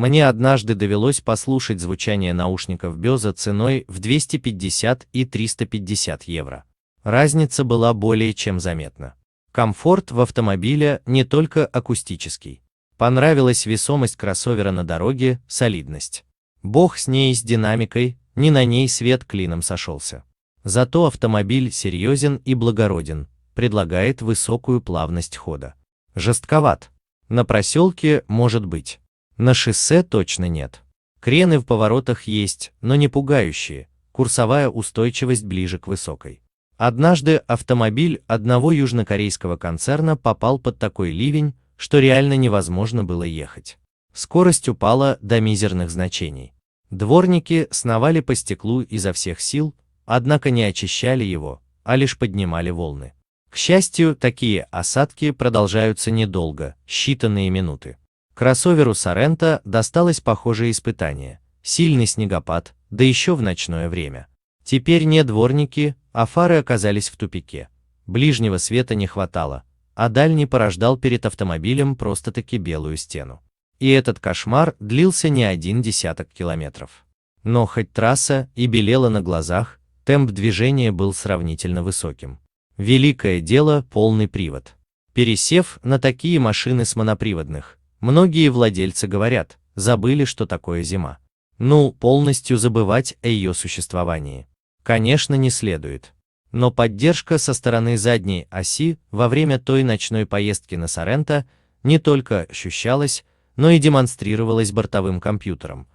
Мне однажды довелось послушать звучание наушников Bose ценой в 250 и 350 евро. Разница была более чем заметна. Комфорт в автомобиле не только акустический. Понравилась весомость кроссовера на дороге, солидность. Бог с ней, с динамикой, не на ней свет клином сошелся. Зато автомобиль серьезен и благороден, предлагает высокую плавность хода. Жестковат. На проселке может быть. На шоссе точно нет. Крены в поворотах есть, но не пугающие, курсовая устойчивость ближе к высокой. Однажды автомобиль одного южнокорейского концерна попал под такой ливень, что реально невозможно было ехать. Скорость упала до мизерных значений. Дворники сновали по стеклу изо всех сил, однако не очищали его, а лишь поднимали волны. К счастью, такие осадки продолжаются недолго, считанные минуты. Кроссоверу Sorento досталось похожее испытание. Сильный снегопад, да еще в ночное время. Теперь не дворники, а фары оказались в тупике. Ближнего света не хватало, а дальний порождал перед автомобилем просто-таки белую стену. И этот кошмар длился не один десяток километров. Но хоть трасса и белела на глазах, темп движения был сравнительно высоким. Великое дело — полный привод. Пересев на такие машины с моноприводных, многие владельцы говорят, забыли, что такое зима. Ну, полностью забывать о ее существовании, конечно, не следует. Но поддержка со стороны задней оси во время той ночной поездки на Sorento не только ощущалась, но и демонстрировалась бортовым компьютером.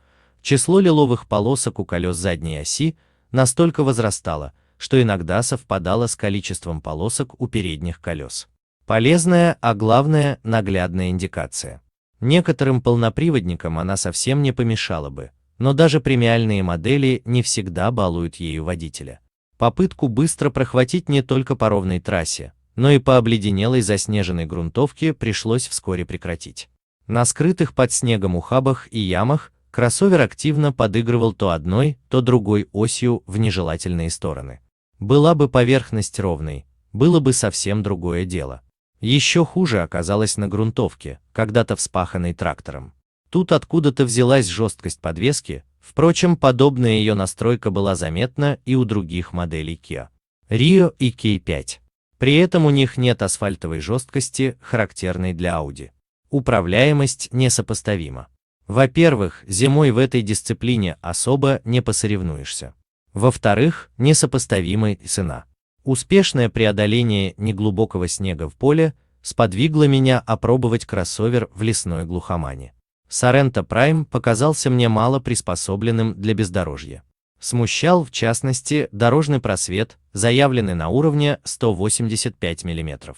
Число лиловых полосок у колес задней оси настолько возрастало, что иногда совпадало с количеством полосок у передних колес. Полезная, а главное, наглядная индикация. Некоторым полноприводникам она совсем не помешала бы, но даже премиальные модели не всегда балуют ею водителя. Попытку быстро прохватить не только по ровной трассе, но и по обледенелой заснеженной грунтовке пришлось вскоре прекратить. На скрытых под снегом ухабах и ямах кроссовер активно подыгрывал то одной, то другой осью в нежелательные стороны. Была бы поверхность ровной, было бы совсем другое дело. Еще хуже оказалось на грунтовке, когда-то вспаханной трактором. Тут откуда-то взялась жесткость подвески, впрочем, подобная ее настройка была заметна и у других моделей Kia Rio и K5. При этом у них нет асфальтовой жесткости, характерной для Audi. Управляемость несопоставима. Во-первых, зимой в этой дисциплине особо не посоревнуешься. Во-вторых, несопоставимая цена. Успешное преодоление неглубокого снега в поле сподвигло меня опробовать кроссовер в лесной глухомане. Sorento Prime показался мне мало приспособленным для бездорожья. Смущал, в частности, дорожный просвет, заявленный на уровне 185 мм.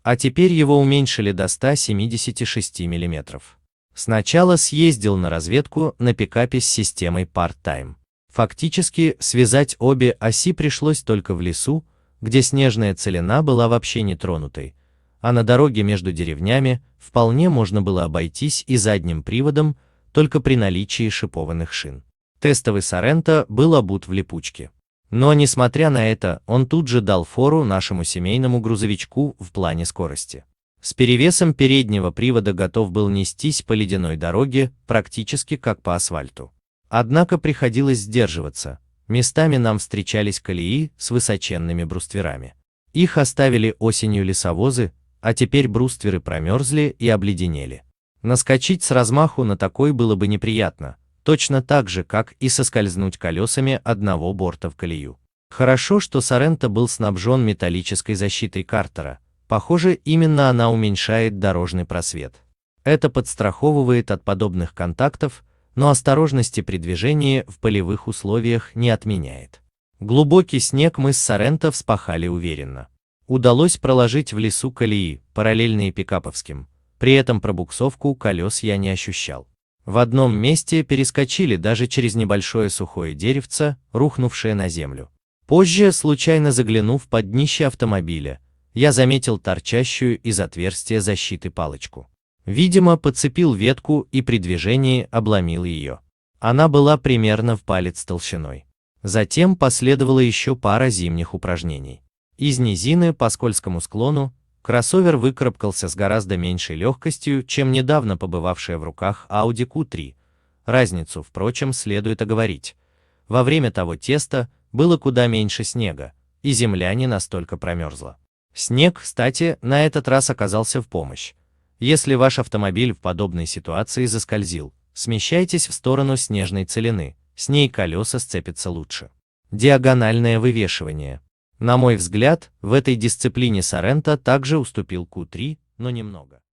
А теперь его уменьшили до 176 мм. Сначала съездил на разведку на пикапе с системой Part-Time. Фактически, связать обе оси пришлось только в лесу, где снежная целина была вообще нетронутой, а на дороге между деревнями вполне можно было обойтись и задним приводом, только при наличии шипованных шин. Тестовый Sorento был обут в липучке. Но, несмотря на это, он тут же дал фору нашему семейному грузовичку в плане скорости. С перевесом переднего привода готов был нестись по ледяной дороге, практически как по асфальту. Однако приходилось сдерживаться, местами нам встречались колеи с высоченными брустверами. Их оставили осенью лесовозы, а теперь брустверы промерзли и обледенели. Наскочить с размаху на такой было бы неприятно, точно так же, как и соскользнуть колесами одного борта в колею. Хорошо, что Sorento был снабжен металлической защитой картера, похоже, именно она уменьшает дорожный просвет. Это подстраховывает от подобных контактов, но осторожности при движении в полевых условиях не отменяет. Глубокий снег мы с Sorento вспахали уверенно. Удалось проложить в лесу колеи, параллельные пикаповским, при этом пробуксовку колес я не ощущал. В одном месте перескочили даже через небольшое сухое деревце, рухнувшее на землю. Позже, случайно заглянув под днище автомобиля, я заметил торчащую из отверстия защиты палочку. Видимо, подцепил ветку и при движении обломил ее. Она была примерно в палец толщиной. Затем последовала еще пара зимних упражнений. Из низины по скользкому склону кроссовер выкарабкался с гораздо меньшей легкостью, чем недавно побывавшая в руках Audi Q3, Разницу, впрочем, следует оговорить. Во время того теста было куда меньше снега, и земля не настолько промерзла. Снег, кстати, на этот раз оказался в помощь. Если ваш автомобиль в подобной ситуации заскользил, смещайтесь в сторону снежной целины, с ней колеса сцепятся лучше. Диагональное вывешивание. На мой взгляд, в этой дисциплине Sorento также уступил Q3, но немного.